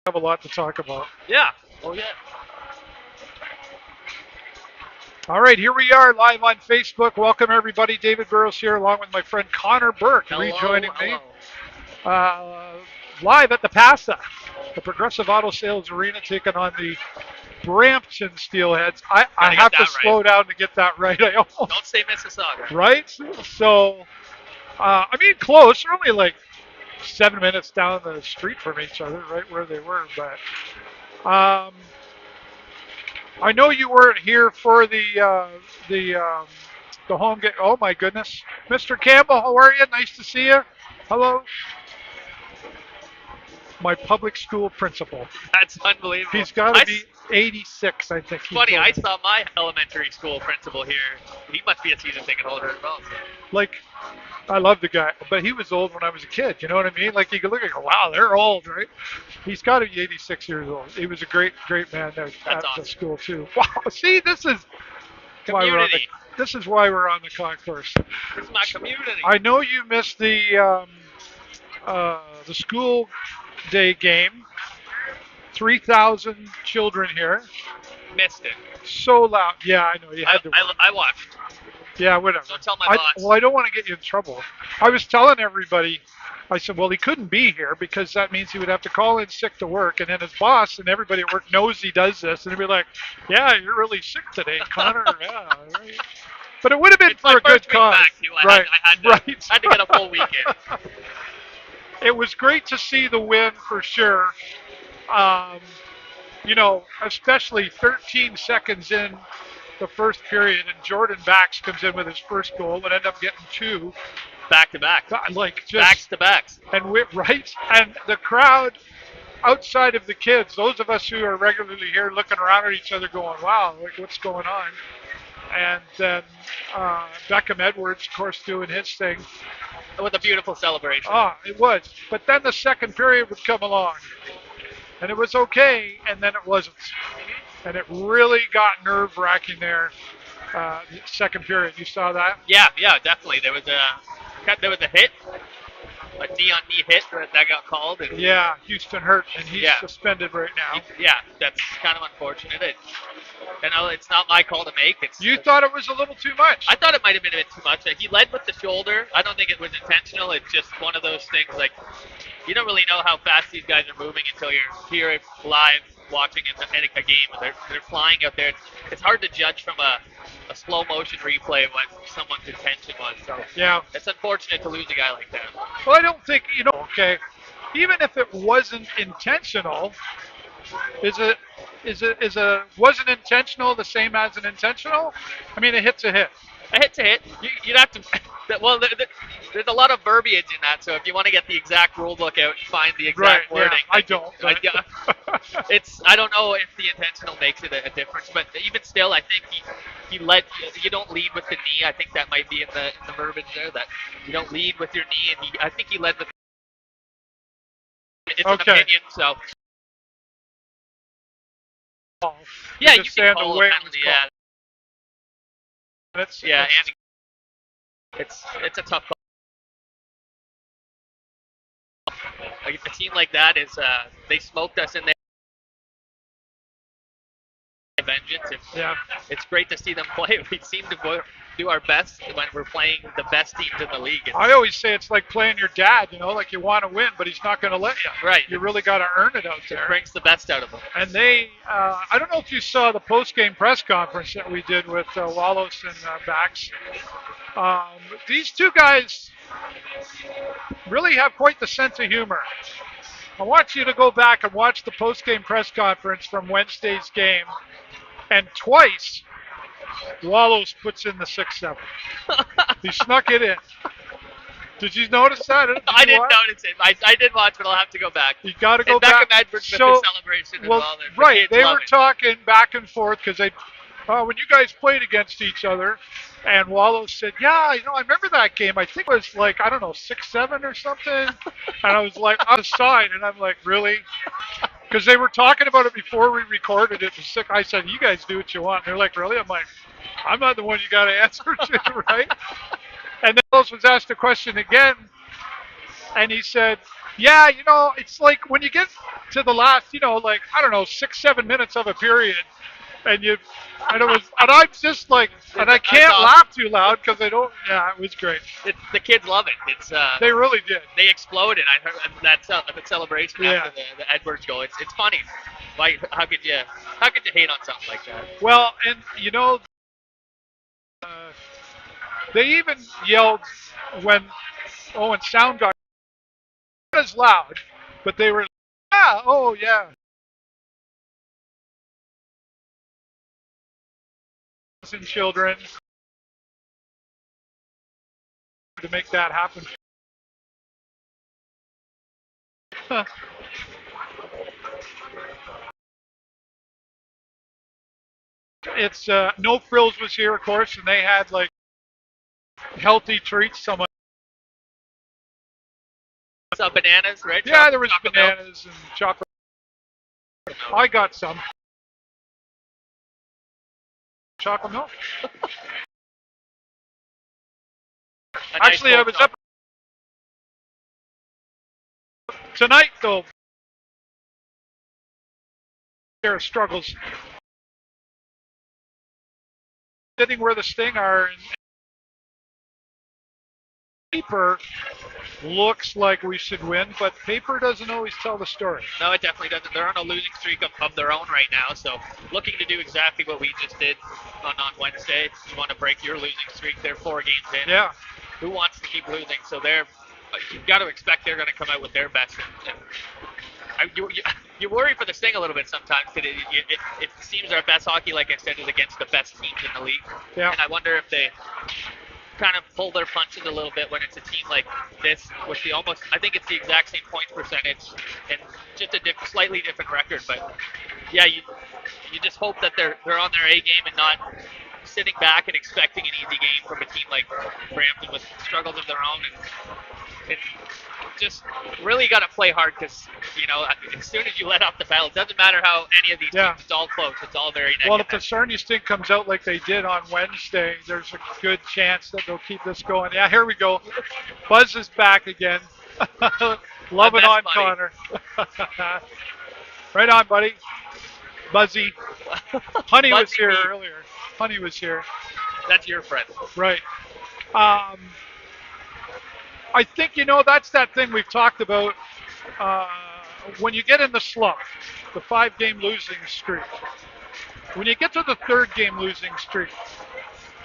have a lot to talk about. Yeah. Oh, yeah. All right, here we are live on Facebook. Welcome, everybody. David Burrows here, along with my friend Connor Burke, rejoining me. Live at the PASA, the Progressive Auto Sales Arena, taking on the Brampton SteeleHeads. I have to slow down to get that right. I almost don't say Mississauga. Right? So, close. They're only like 7 minutes down the street from each other, right where they were. But I know you weren't here for the home game. Oh my goodness, Mr. Campbell, how are you? Nice to see you. Hello. My public school principal. That's unbelievable. He's got to be 86, I think. Funny, I saw my elementary school principal here. He must be a season ticket holder as well. So. Like, I love the guy, but he was old when I was a kid. You know what I mean? Like, you could look and go, wow, they're old, right? He's got to be 86 years old. He was a great man there at the school, too. Wow, see, this is community. This is why we're on the concourse. This is my community. I know you missed the school day game. 3,000 children here. Missed it. So loud. Yeah, I know. You had to. I watched. Yeah, whatever. Don't tell my boss. Well, I don't want to get you in trouble. I was telling everybody, I said, well, he couldn't be here because that means he would have to call in sick to work. And then his boss and everybody at work knows he does this. And he'd be like, yeah, you're really sick today, Connor. Yeah, right. But it would have been for a good cause. I had to get a full weekend. It was great to see the win for sure. Especially 13 seconds in the first period, and Jordan Bax comes in with his first goal and end up getting two. Back-to-back. Like just backs-to-backs. And and the crowd outside of the kids, those of us who are regularly here looking around at each other going, wow, like what's going on? And then Beckham Edwards, of course, doing his thing. With a beautiful celebration. It was. But then the second period would come along. And it was okay, and then it wasn't. And it really got nerve-wracking there, the second period. You saw that? Yeah, definitely. There was a hit, a knee-on-knee hit that got called. And yeah, Houston hurt, and he's suspended right now. That's kind of unfortunate. It's not my call to make. You thought it was a little too much? I thought it might have been a bit too much. He led with the shoulder. I don't think it was intentional. It's just one of those things, like, you don't really know how fast these guys are moving until you're here live watching a game. They're flying out there. It's hard to judge from a slow motion replay what someone's intention was. So yeah, it's unfortunate to lose a guy like that. Well, I don't think even if it wasn't intentional, wasn't intentional the same as an intentional? I mean, a hit's a hit. A hit's a hit. You'd have to. Well, there's a lot of verbiage in that, so if you want to get the exact rule book out and find the exact wording, I don't. I don't know if the intentional makes it a difference, but even still, I think he led. You don't lead with the knee. I think that might be in the verbiage there, that you don't lead with your knee, and I think he led with. It's an opinion, so. Yeah, you can call it penalty. Yeah. And it's a tough call. Like, a team like that is they smoked us in their vengeance. It's great to see them play. We seem to do our best when we're playing the best teams in the league. I always say it's like playing your dad, like you want to win, but he's not going to let you. Right. You really got to earn it out there. It brings the best out of them. And they, I don't know if you saw the post-game press conference that we did with Wallows and Bax. These two guys really have quite the sense of humor. I want you to go back and watch the post-game press conference from Wednesday's game, and twice Wallows puts in the 6-7. He snuck it in. Did you notice that? I didn't notice it. I did watch, but I'll have to go back. You got to go back. Beckham Edwards with the celebration as well. Right, they were talking back and forth because when you guys played against each other, and Wallows said, yeah, I remember that game. I think it was 6-7 or something. And I was like, on the side, and I'm like, really? Because they were talking about it before we recorded it. I said, you guys do what you want. And they're like, really? I'm like, I'm not the one you got to answer to, right? And then Wallows was asked a question again, and he said, Yeah, it's like when you get to the last, like I don't know, 6, 7 minutes of a period, and and I'm just like, and I That's can't awesome. laugh too loud because I don't. Yeah, it was great. The kids love it. They really did. They exploded. I heard that celebration Yeah. after the Edwards goal. It's funny. Why? How could you hate on something like that? Well, and uh, they even yelled when Owen sound got not as loud, but they were, yeah, oh yeah, and children to make that happen. It's No Frills was here, of course, and they had like healthy treats. Someone, Some bananas, right? yeah, there was Chocolate milk. bananas and chocolate. I got some chocolate milk. A nice Actually, I cold was up chocolate. tonight though. There are struggles sitting where the Sting are, and paper looks like we should win, but paper doesn't always tell the story. No, it definitely doesn't. They're on a losing streak of their own right now, so looking to do exactly what we just did on Wednesday. You want to break your losing streak. They're 4 games in. Yeah. Who wants to keep losing? So you've got to expect they're going to come out with their best. You worry for the Sting a little bit sometimes because it seems our best hockey, like I said, is against the best teams in the league. Yeah. And I wonder if they kind of pull their punches a little bit when it's a team like this with I think it's the exact same points percentage and just a slightly different record. But yeah, you just hope that they're on their A game and not sitting back and expecting an easy game from a team like Brampton with struggles of their own and just really got to play hard because as soon as you let off the pedal, it doesn't matter how any of these teams. It's all close. It's all very negative. Well, if the Sarnia Sting comes out like they did on Wednesday, there's a good chance that they'll keep this going. Yeah, here we go. Buzz is back again. Love it on, buddy. Connor. Right on, buddy. Buzzy. Honey was here earlier. Honey was here. That's your friend. Right. I think, that's that thing we've talked about when you get in the slump, the 5-game losing streak. When you get to the 3rd game losing streak,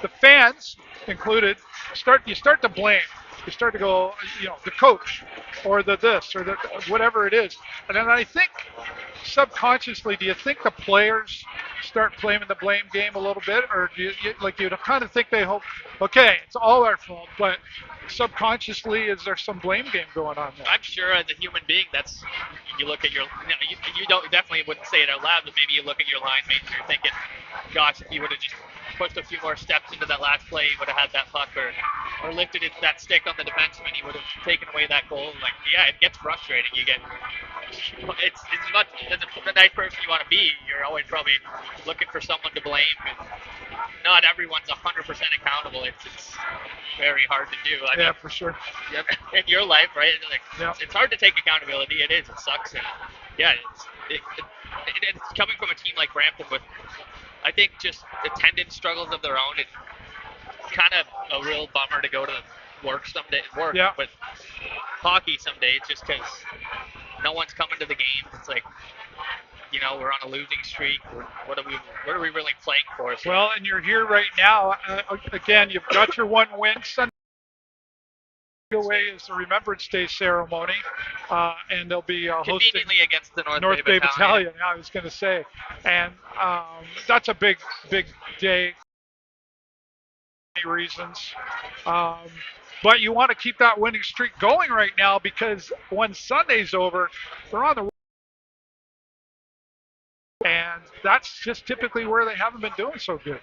the fans included you start to blame. You start to go, the coach or the this or the whatever it is. And then I think subconsciously, do you think the players start playing the blame game a little bit, or do you kind of think they hope, okay, it's all our fault, but subconsciously, is there some blame game going on there? I'm sure as a human being, you look at you don't definitely wouldn't say it out loud, but maybe you look at your line mates and you're thinking, gosh, if you would have just pushed a few more steps into that last play, you would have had that puck or lifted that stick on the defenseman, he would have taken away that goal. Like, yeah, it gets frustrating. It's as much as the nice person you want to be, you're always probably looking for someone to blame. And not everyone's 100% accountable. It's very hard to do. Yeah, for sure. In your life, right? It's hard to take accountability. It is. It sucks. And yeah, it's coming from a team like Brampton with, I think, just attendance struggles of their own. It's kind of a real bummer to go to work someday. But hockey some days just because no one's coming to the game. It's like, we're on a losing streak. What are we really playing for? So, well, and you're here right now. Again, you've got your one win. Sunday away is the Remembrance Day ceremony, and they'll be hosting conveniently against the North Bay Battalion. I was going to say, and that's a big day. Reasons, but you want to keep that winning streak going right now because when Sunday's over, they're on the. And that's just typically where they haven't been doing so good.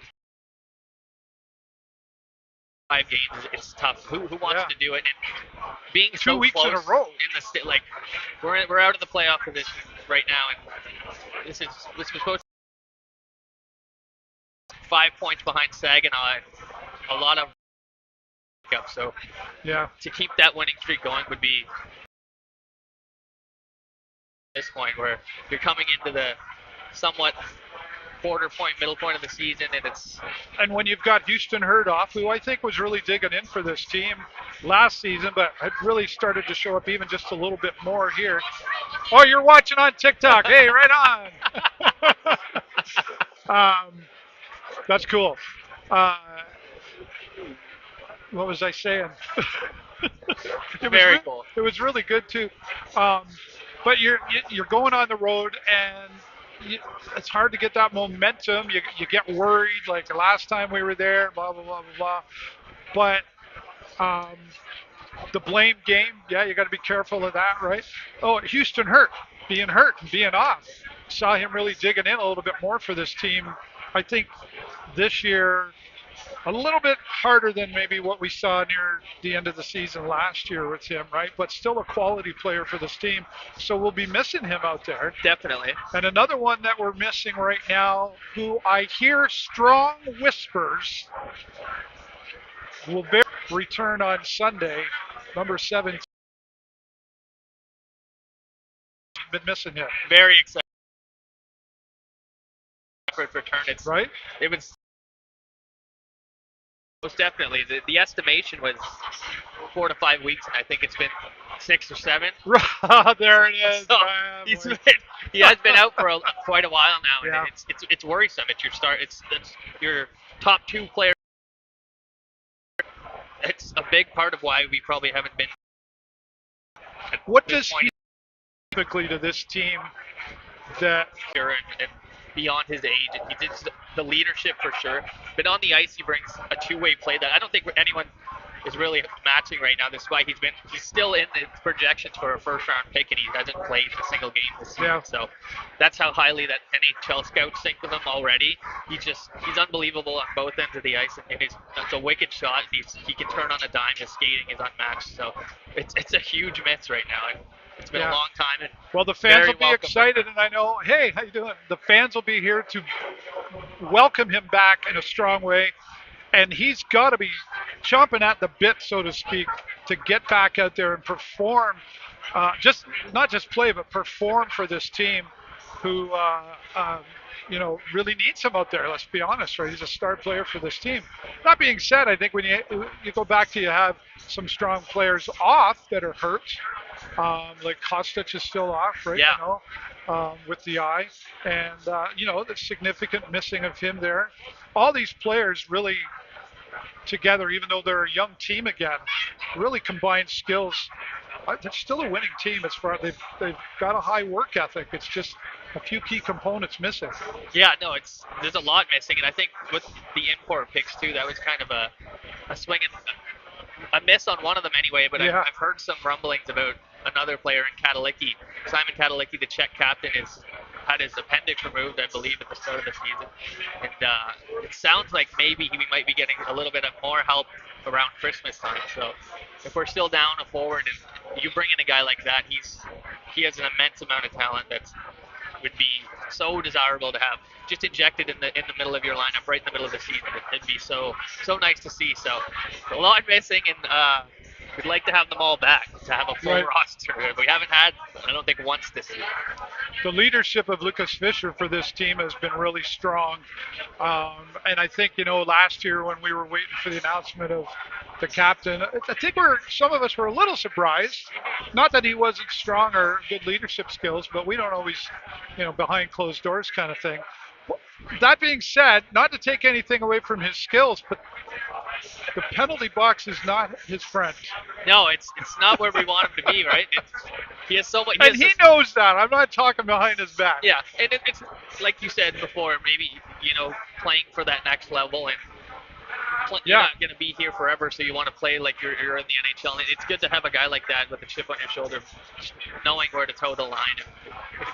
5 games, it's tough. Who wants to do it? And being 2 so weeks close in a row. in the like, we're out of the playoff position right now, and this is supposed to be 5 points behind Saginaw. A lot of so yeah, to keep that winning streak going would be this point where you're coming into the somewhat middle point of the season, and it's. And when you've got Houston Hurd off, who I think was really digging in for this team last season, but had really started to show up even just a little bit more here. Oh, you're watching on TikTok. Hey, right on. That's cool. What was I saying? Very cool. It was really good too. But you're going on the road, and it's hard to get that momentum. You get worried, like the last time we were there, blah blah blah blah blah. But the blame game, yeah, you got to be careful of that, right? Oh, Houston being hurt and being off. Saw him really digging in a little bit more for this team. I think this year a little bit harder than maybe what we saw near the end of the season last year with him, right? But still a quality player for this team. So we'll be missing him out there. Definitely. And another one that we're missing right now, who I hear strong whispers will return on Sunday, number 17. Been missing him. Very excited for its return. Right? It was most definitely. The estimation was 4 to 5 weeks, and I think it's been 6 or 7. There it is. So he has been out for quite a while now, yeah. And it's worrisome. It's your top 2 players. It's a big part of why we probably haven't been. What does he typically to this team that and beyond his age, he did the leadership for sure. But on the ice, he brings a two-way play that I don't think anyone is really matching right now. That's why he's still in the projections for a first-round pick, and he hasn't played a single game this season. Yeah. So that's how highly that NHL scouts think of him already. He's unbelievable on both ends of the ice, and it's a wicked shot. He can turn on a dime. His skating is unmatched. So it's a huge miss right now. It's been a long time. And well, the fans will be excited, and I know, hey, how you doing? The fans will be here to welcome him back in a strong way, and he's got to be chomping at the bit, so to speak, to get back out there and perform, not just play, but perform for this team who, really needs him out there. Let's be honest, right? He's a star player for this team. That being said, I think when you go back to you have some strong players off that are hurt, like Kostic is still off, right? Yeah. With the eye, and the significant missing of him there. All these players really together, even though they're a young team again, really combined skills. They're still a winning team as far as they've got a high work ethic. It's just a few key components missing. Yeah, no, there's a lot missing, and I think with the import picks too, that was kind of a swing and a miss on one of them anyway. But yeah. I've heard some rumblings about another player in Katalicki. Simon Katalicki, the Czech captain, had his appendix removed, I believe, at the start of the season. And it sounds like maybe we might be getting a little bit of more help around Christmas time. So if we're still down a forward and you bring in a guy like that, he has an immense amount of talent that would be so desirable to have just injected in the middle of your lineup, right in the middle of the season. It'd be so nice to see. So a lot missing, and we'd like to have them all back, to have a full roster. We haven't had, I don't think, once this year. The leadership of Lucas Fischer for this team has been really strong. And I think, last year when we were waiting for the announcement of the captain, I think some of us were a little surprised. Not that he wasn't strong or good leadership skills, but we don't always, behind closed doors kind of thing. That being said, not to take anything away from his skills, but the penalty box is not his friend. No, it's not where we want him to be, right? He has so much. He knows that. I'm not talking behind his back. Yeah, and it's like you said before, maybe, playing for that next level, and you're not going to be here forever, so you want to play like you're in the NHL. And it's good to have a guy like that with a chip on your shoulder, knowing where to toe the line.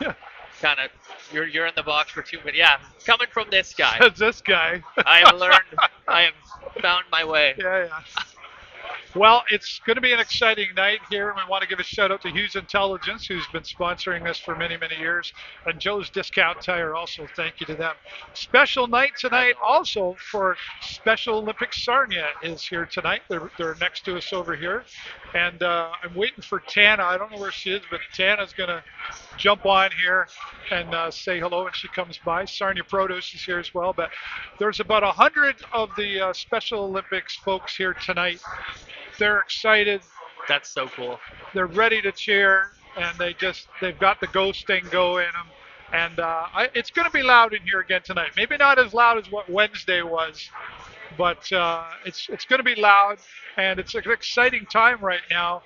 And kind of, you're in the box for 2 minutes. Yeah, coming from this guy. That's this guy. I have found my way. Yeah. Well, it's going to be an exciting night here, and we want to give a shout out to Hughes Intelligence, who's been sponsoring this for many, many years, and Joe's Discount Tire also. Thank you to them. Special night tonight also for Special Olympics. Sarnia is here tonight. They're next to us over here, And I'm waiting for Tana. I don't know where she is, but Tana's going to jump on here and say hello when she comes by. Sarnia Produce is here as well. But there's about 100 of the Special Olympics folks here tonight. They're excited. That's so cool. They're ready to cheer, and they've got the ghost thing go in them. And it's going to be loud in here again tonight. Maybe not as loud as what Wednesday was, but it's going to be loud, and it's an exciting time right now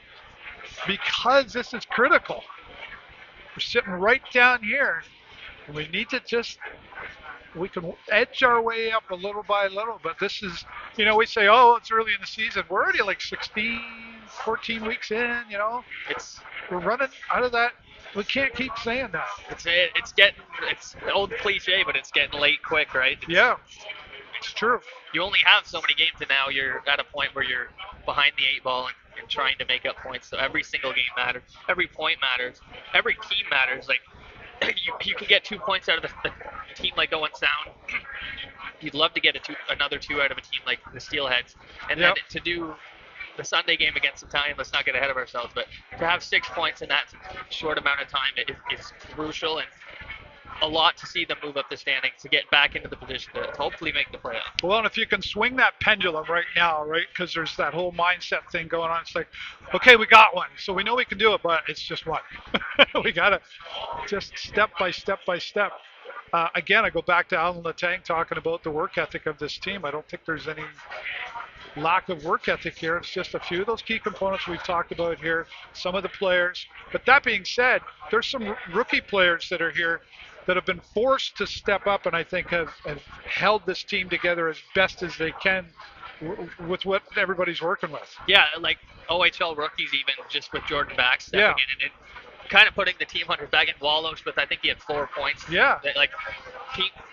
because this is critical. We're sitting right down here, and we need to we can edge our way up a little by little, but this is, we say, oh, it's early in the season. We're already like 14 weeks in, we're running out of that. We can't keep saying that. It's an old cliche, but it's getting late quick, right? It's true. You only have so many games, and now you're at a point where you're behind the 8 ball and trying to make up points. So every single game matters. Every point matters. Every team matters. Like, you can get 2 points out of the team like Owen Sound. You'd love to get another 2 out of a team like the SteeleHeads. And then to do the Sunday game against Italian, let's not get ahead of ourselves, but to have 6 points in that short amount of time is crucial, and a lot to see them move up the standings to get back into the position to hopefully make the playoff. Well, and if you can swing that pendulum right now, right, because there's that whole mindset thing going on. It's like, okay, we got one, so we know we can do it, but it's just one. We got to just step by step by step. Again, I go back to Alan Letang talking about the work ethic of this team. I don't think there's any lack of work ethic here. It's just a few of those key components we've talked about here, some of the players. But that being said, there's some rookie players that are here that have been forced to step up, and I think have held this team together as best as they can with what everybody's working with. Yeah, like OHL rookies even, just with Jordan Back stepping in and kind of putting the team hunters back in. Wallows, but I think he had 4 points. Yeah. Like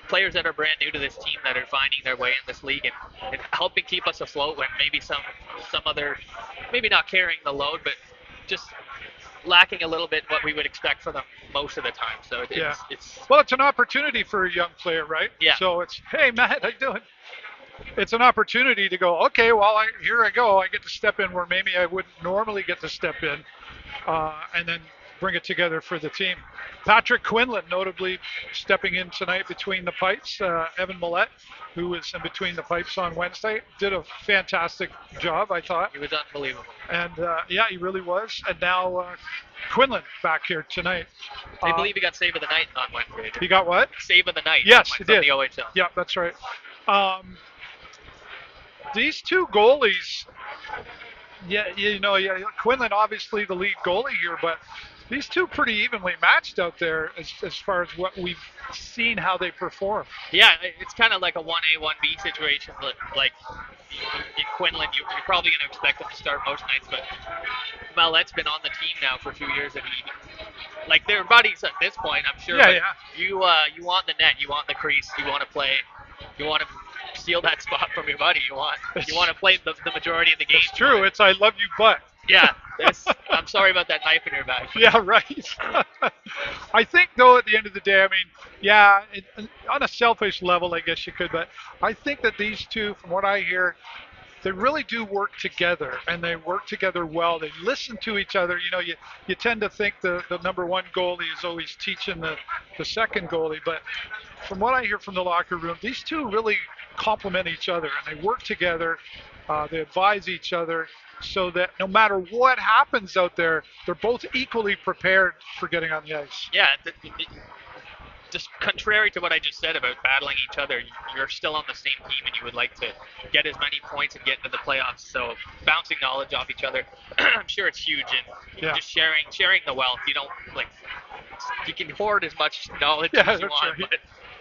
players that are brand new to this team that are finding their way in this league and helping keep us afloat when maybe some other, maybe not carrying the load, but just lacking a little bit what we would expect from them most of the time. So it's an opportunity for a young player, right? Yeah. So it's, hey, Matt, how you doing? It's an opportunity to go, okay, well, here I go. I get to step in where maybe I wouldn't normally get to step in, and then bring it together for the team. Patrick Quinlan, notably stepping in tonight between the pipes. Evan Millette, who was in between the pipes on Wednesday, did a fantastic job, I thought. He was unbelievable. And, he really was. And now Quinlan back here tonight. I believe he got save of the night on Wednesday. He got what? Save of the night. Yes, he did. The OHL. Yeah, that's right. These two goalies, Quinlan obviously the lead goalie here, but these two pretty evenly matched out there as far as what we've seen, how they perform. Yeah, it's kind of like a 1A, 1B situation. Like in Quinlan, you're probably going to expect him to start most nights, but Mallette's been on the team now for 2 years, and they're buddies at this point, I'm sure. Yeah. You want the net, you want the crease, you want to play, you want to steal that spot from your buddy. You want to play the majority of the game. It's true. It's I love you, but. Yeah. I'm sorry about that knife in your back. Yeah, right. I think, though, at the end of the day, I mean, on a selfish level, I guess you could, but I think that these two, from what I hear, they really do work together, and they work together well. They listen to each other. You tend to think the number one goalie is always teaching the second goalie, but from what I hear from the locker room, these two really complement each other, and they work together. They advise each other so that no matter what happens out there, they're both equally prepared for getting on the ice. Yeah, just contrary to what I just said about battling each other, you're still on the same team and you would like to get as many points and get into the playoffs. So bouncing knowledge off each other, I'm sure it's huge. And just sharing the wealth. You can hoard as much knowledge as you want,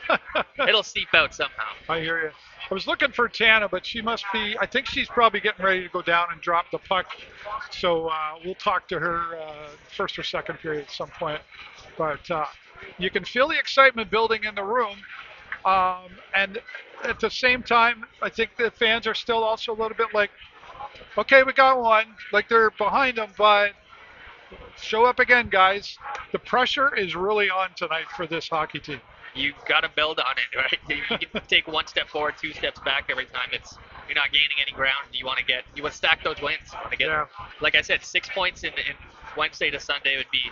but it'll seep out somehow. I hear you. I was looking for Tana, but I think she's probably getting ready to go down and drop the puck. So we'll talk to her first or second period at some point. But you can feel the excitement building in the room. And at the same time, I think the fans are still also a little bit like, okay, we got one. Like they're behind them, but show up again, guys. The pressure is really on tonight for this hockey team. You got to build on it, right? You can take 1 step forward, 2 steps back every time. You're not gaining any ground. You want to stack those wins. You want to get, like I said, 6 points in Wednesday to Sunday would be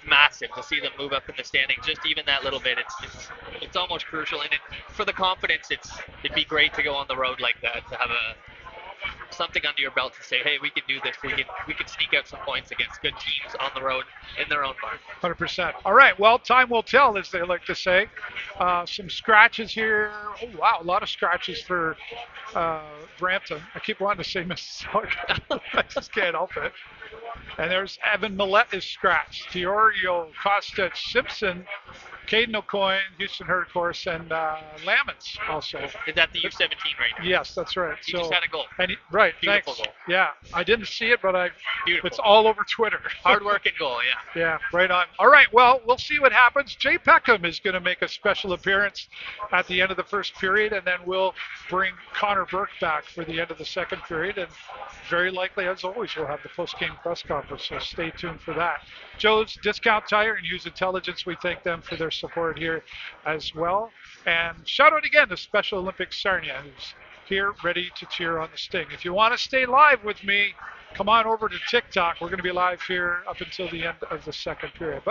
massive to see them move up in the standings. Just even that little bit, it's almost crucial. And for the confidence, it'd be great to go on the road like that, to have something under your belt to say, hey, we can do this. We can sneak out some points against good teams on the road in their own barn. 100%. All right. Well, time will tell, as they like to say. Some scratches here. Oh, wow. A lot of scratches for Brampton. I keep wanting to say Mississauga. I just can't help it. And there's Evan Millette is scratched. Diorio, Costa, Simpson, Caden O'Coin, Houston Herd, of course, and Lamons also. Is that the U17 right now? Yes, that's right. He just had a goal. Right, Beautiful thanks. goal. Yeah, I didn't see it, but Beautiful. It's all over Twitter. Hard working goal, yeah. Yeah, right on. All right, well, we'll see what happens. Jay Peckham is going to make a special appearance at the end of the first period, and then we'll bring Connor Burke back for the end of the second period, and very likely, as always, we'll have the post-game press conference, so stay tuned for that. Joe's Discount Tire and Hughes Intelligence, we thank them for their support here as well. And shout out again to Special Olympics Sarnia, who's here ready to cheer on the Sting. If you want to stay live with me, come on over to TikTok. We're going to be live here up until the end of the second period. But